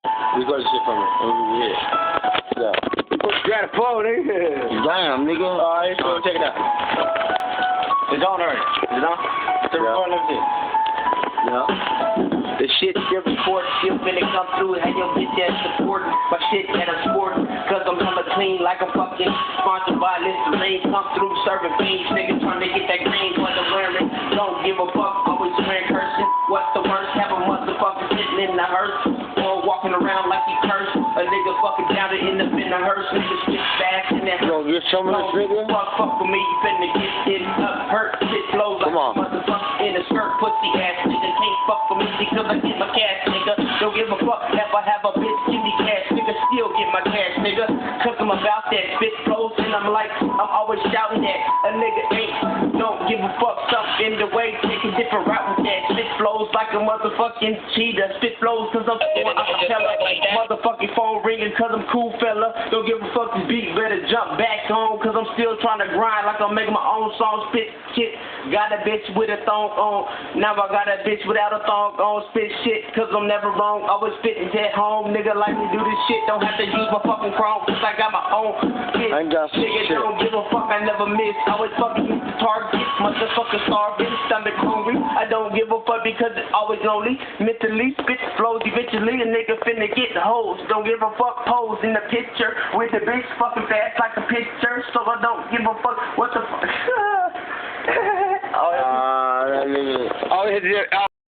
We got the shit from it. Yeah. Yeah. Grab the phone, nigga. Damn, nigga. Alright, so check it out. It's on already. Is it on? It's recording, let me see. Yeah. The shit still report, still finna come through. Had your bitch ass supporting my shit that I'm sporting. Cause I'm hella clean like a fucking sponsored by Listerine. Come through serving beans, nigga trying to get that green what I'm wearing. Don't give a fuck, always wearing cursing. What's the worst? Have a motherfucker sitting in the hearse. Or walking around like he cursed. A nigga fucking down to end up in the hearse. Nigga spit fast in that You gonna get some of this nigga? Fuck with me, you finna get hit up, hurt, shit flows like a motherfucker in a skirt, pussy ass nigga. Can't fuck with me because I get my cash, nigga. Don't give a fuck if I have a bitch, give me cash, nigga. Still get my cash, nigga. Cause I'm about that spit flows and I'm like, I'm always shouting that a nigga ain't. Don't give a fuck, something in the way, take a different route with that. Spit flows like a motherfucking cheetah. Spit flows cause I'm going acapella. Motherfucking phone ringing cause I'm cool fella. Don't give a fuck this beat, better jump back home cause I'm still trying to grind like I'm making my own song. Spit shit, got a bitch with a thong on. Now I got a bitch without a thong on. Spit shit cause I'm never wrong. Always spitting at home. Nigga like me do this shit. Don't have to use my fucking chrome cause I got my own shit. I got some nigga shit. Don't give a fuck, I never miss. Always fucking use the target. Motherfucker starving, stomach hungry. I don't give a fuck because it's always lonely. Mentally, spit flows eventually. A nigga finna get the hoes. Don't give a fuck, pose in the picture with the bitch fucking fast like a picture. So I don't give a fuck what the fuck. That nigga. Oh,